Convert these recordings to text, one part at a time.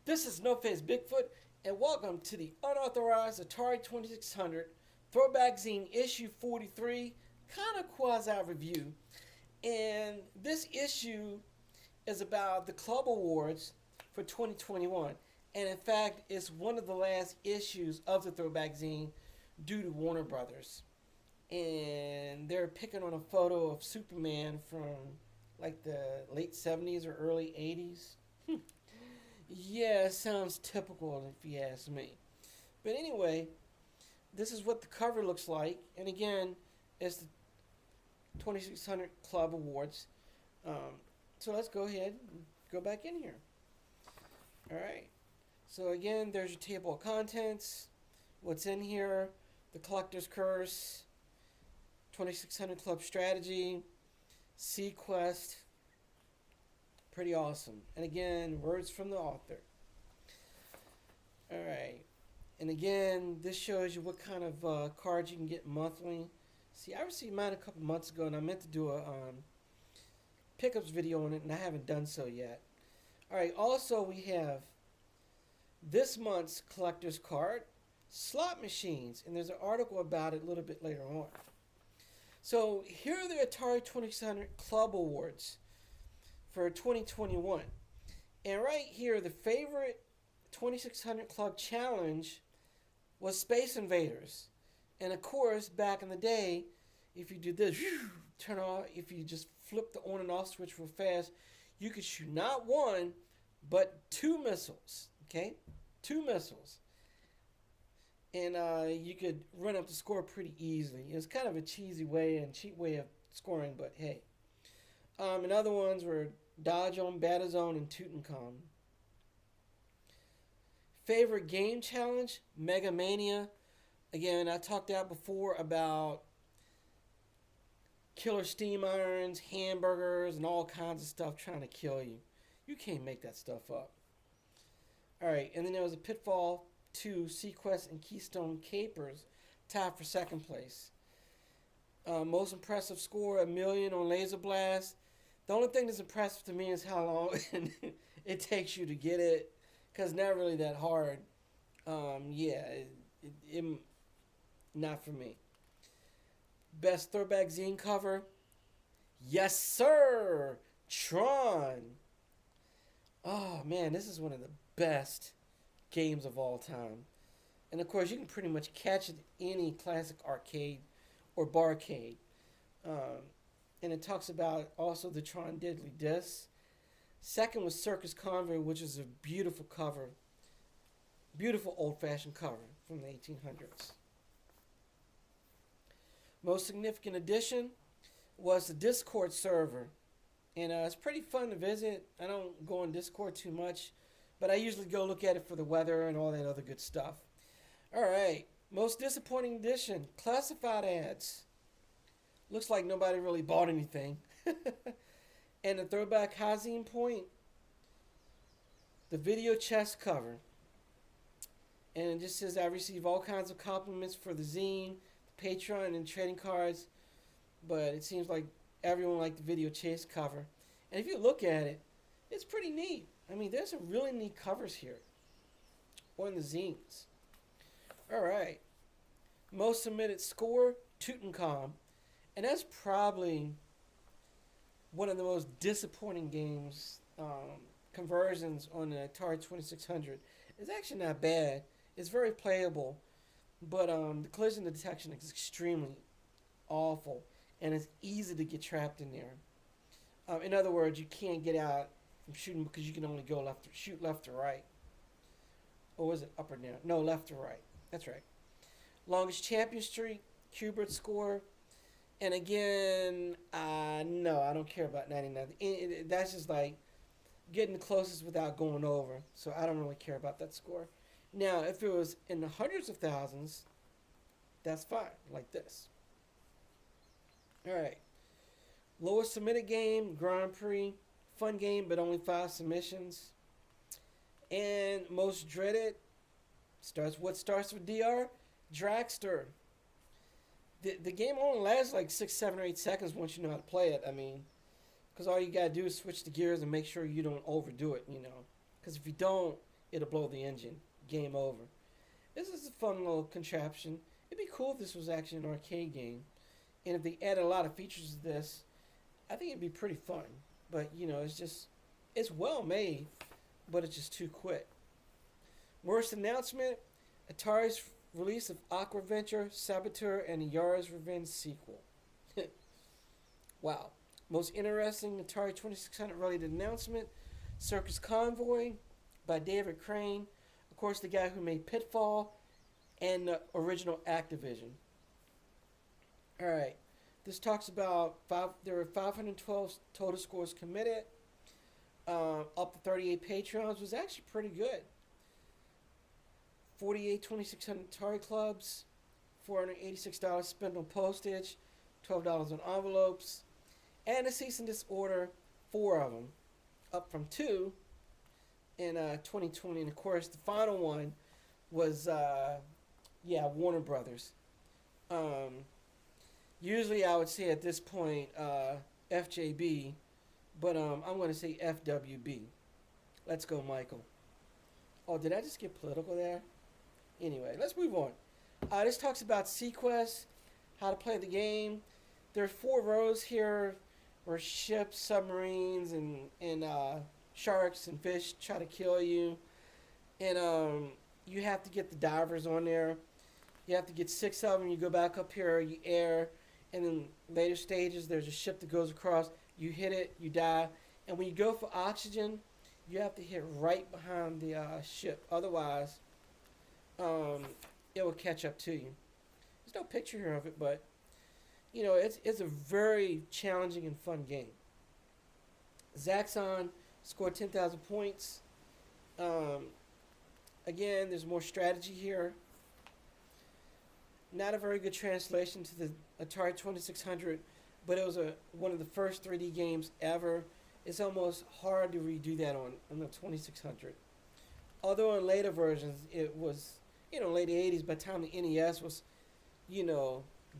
This is No Face Bigfoot, and welcome to the unauthorized Atari 2600 Throwback Zine issue 43, kind of quasi review. And this issue is about the Club Awards for 2021. And in fact, it's one of the last issues of the Throwback Zine due to Warner Brothers. And they're picking on a photo of Superman from like the late 70s or early 80s. Yeah, it sounds typical if you ask me. But anyway, this is what the cover looks like. And again, it's the 2600 Club Awards. So let's go ahead and go back in here. All right. So again, there's your table of contents. What's in here? The Collector's Curse, 2600 Club Strategy, Seaquest. Pretty awesome. And again, words from the author. All right. And again, this shows you what kind of cards you can get monthly. See, I received mine a couple months ago, and I meant to do a pickups video on it, and I haven't done so yet. All right. Also, we have this month's collector's card, slot machines, and there's an article about it a little bit later on. So here are the Atari 2600 Club Awards for 2021. And right here, the favorite 2600 Club challenge was Space Invaders. And of course, back in the day, if you did this, turn off, if you just flip the on and off switch real fast, you could shoot not one, but two missiles. Okay? Two missiles. And you could run up the score pretty easily. It's kind of a cheesy way and cheap way of scoring, but hey. And other ones were Dodge on Battlezone and Tutankhamun. Favorite game challenge? Mega Mania. Again, I talked out before about killer steam irons, hamburgers, and all kinds of stuff trying to kill you. You can't make that stuff up. Alright, and then there was a Pitfall 2, Seaquest and Keystone Capers tied for second place. Most impressive score, 1,000,000 on Laser Blast. The only thing that's impressive to me is how long it takes you to get it, because it's not really that hard. Not for me. Best throwback zine cover? Yes, sir! Tron! Oh, man, this is one of the best games of all time. And of course, you can pretty much catch it in any classic arcade or barcade. And it talks about also the Tron Deadly Disc. Second was Circus Convoy, which is a beautiful cover. Beautiful old-fashioned cover from the 1800s. Most significant addition was the Discord server. And it's pretty fun to visit. I don't go on Discord too much, but I usually go look at it for the weather and all that other good stuff. All right. Most disappointing addition, classified ads. Looks like nobody really bought anything. And the throwback Hazine point, the video chest cover. And it just says, I receive all kinds of compliments for the zine, the Patreon, and trading cards. But it seems like everyone liked the video chase cover. And if you look at it, it's pretty neat. I mean, there's some really neat covers here on the zines. All right. Most submitted score, Tutankhamun. And that's probably one of the most disappointing games, conversions on the Atari 2600. It's actually not bad. It's very playable. But the collision detection is extremely awful. And it's easy to get trapped in there. In other words, you can't get out from shooting because you can only go shoot left or right. Or was it up or down? No, left or right. That's right. Longest champion streak, Kubert score. And again, no, I don't care about 99. That's just like getting the closest without going over. So I don't really care about that score. Now, if it was in the hundreds of thousands, that's fine, like this. All right. Lowest submitted game, Grand Prix. Fun game, but only 5 submissions. And most dreaded, starts with DR? Dragster. The game only lasts like 6, 7, or 8 seconds once you know how to play it. I mean, because all you got to do is switch the gears and make sure you don't overdo it, Because if you don't, it'll blow the engine. Game over. This is a fun little contraption. It'd be cool if this was actually an arcade game. And if they added a lot of features to this, I think it'd be pretty fun. But, it's well made, but it's just too quick. Worst announcement, Atari's release of Aqua Venture, Saboteur, and the Yara's Revenge sequel. Wow. Most interesting Atari 2600 related announcement, Circus Convoy by David Crane. Of course, the guy who made Pitfall and the original Activision. Alright. This talks about there were 512 total scores committed. Up to 38 Patreons was actually pretty good. 48 2600 Atari clubs, $486 spent on postage, $12 on envelopes, and a cease and desist, 4 of them, up from 2 in 2020. And of course, the final one was, Warner Brothers. Usually I would say at this point FJB, but I'm going to say FWB. Let's go, Michael. Oh, did I just get political there? Anyway, let's move on. This talks about Seaquest, how to play the game. There are 4 rows here where ships, submarines, and sharks and fish try to kill you. And you have to get the divers on there. You have to get 6 of them. You go back up here, you air. And then later stages, there's a ship that goes across. You hit it, you die. And when you go for oxygen, you have to hit right behind the ship. Otherwise, it will catch up to you. There's no picture here of it, but, it's a very challenging and fun game. Zaxxon scored 10,000 points. Again, there's more strategy here. Not a very good translation to the Atari 2600, but it was one of the first 3D games ever. It's almost hard to redo that on the 2600. Although in later versions, it was, late 80s, by the time the NES was,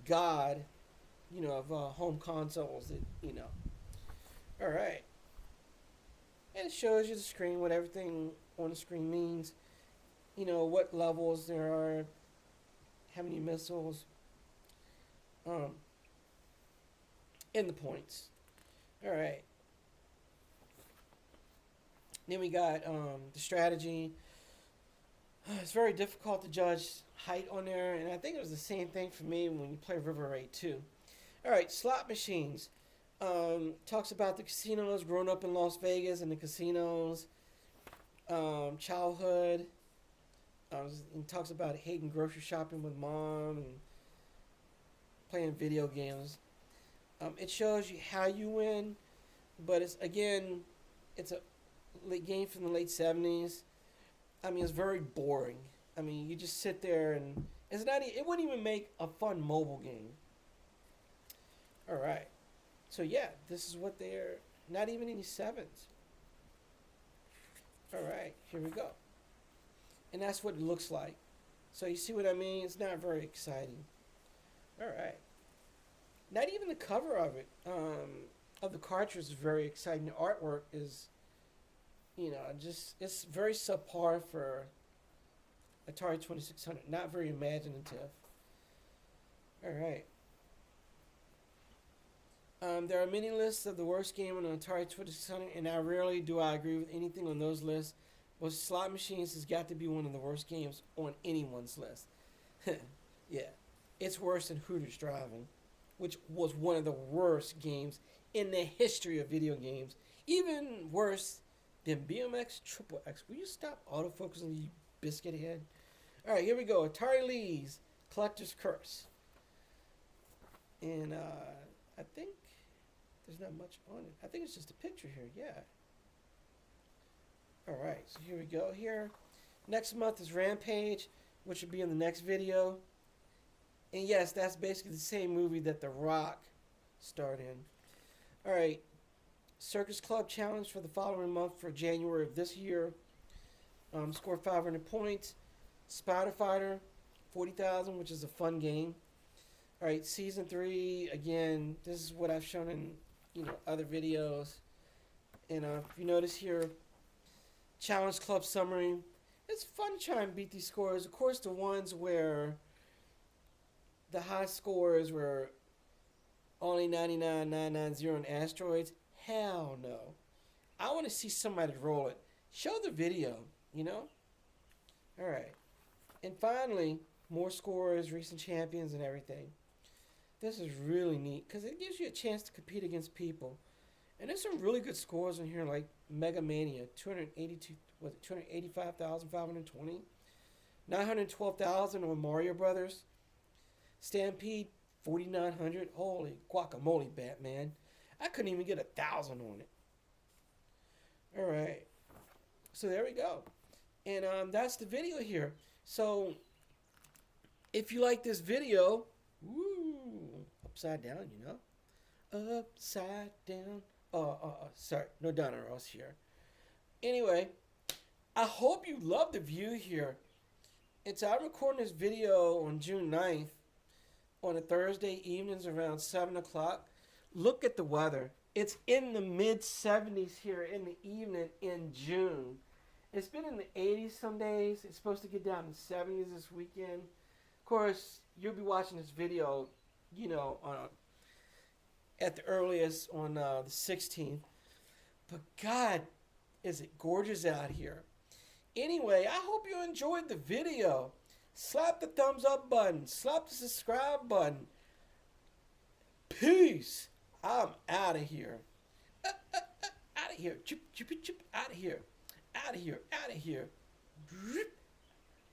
God, of home consoles, All right. And it shows you the screen, what everything on the screen means, what levels there are, how many missiles, and the points. All right. Then we got the strategy. It's very difficult to judge height on there, and I think it was the same thing for me when you play River Raid 2. All right, slot machines. Talks about the casinos, growing up in Las Vegas and the casinos, childhood. And talks about hating grocery shopping with mom and playing video games. It shows you how you win, but it's a late game from the late 70s. It's very boring. You just sit there and it wouldn't even make a fun mobile game. All right. So yeah, this is what they're, not even any 7s. All right, here we go. And that's what it looks like. So you see what I mean? It's not very exciting. All right. Not even the cover of it, of the cartridge is very exciting. The artwork is, it's very subpar for Atari 2600. Not very imaginative. All right. There are many lists of the worst game on Atari 2600, and I rarely do I agree with anything on those lists. Well, slot machines has got to be one of the worst games on anyone's list. Yeah. It's worse than Hooters Driving, which was one of the worst games in the history of video games. Even worse than BMX Triple X. Will you stop autofocusing, you biscuit head? All right, here we go. Atari Lee's Collector's Curse. And I think there's not much on it. I think it's just a picture here, yeah. All right, so here we go here. Next month is Rampage, which will be in the next video. And yes, that's basically the same movie that The Rock starred in. All right, Circus Club Challenge for the following month for January of this year. Score 500 points. Spider Fighter, 40,000, which is a fun game. All right, Season 3, again, this is what I've shown in, other videos. And if you notice here, Challenge Club Summary, it's fun to try and beat these scores. Of course, the ones where the high scores were only 99,990 on asteroids. Hell no. I want to see somebody roll it. Show the video, you know? All right. And finally, more scores, recent champions, and everything. This is really neat because it gives you a chance to compete against people. And there's some really good scores in here, like Mega Mania, 285,520, 912,000 on Mario Brothers, Stampede, 4,900. Holy guacamole, Batman! I couldn't even get 1,000 on it. All right, so there we go, and that's the video here. So if you like this video, woo, upside down, you know, upside down. Sorry, no Donna Ross here. Anyway, I hope you love the view here. I'm recording this video on June 9th on a Thursday evenings around 7 o'clock. Look at the weather. It's in the mid-70s here in the evening in June. It's been in the 80s some days. It's supposed to get down to 70s this weekend. Of course, you'll be watching this video, you know, at the earliest on the 16th. But God, is it gorgeous out here. Anyway, I hope you enjoyed the video. Slap the thumbs up button. Slap the subscribe button. Peace. I'm out of here. Out of here. Chip, chip, chip. Out of here. Out of here. Out of here.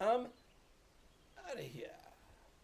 I'm out of here.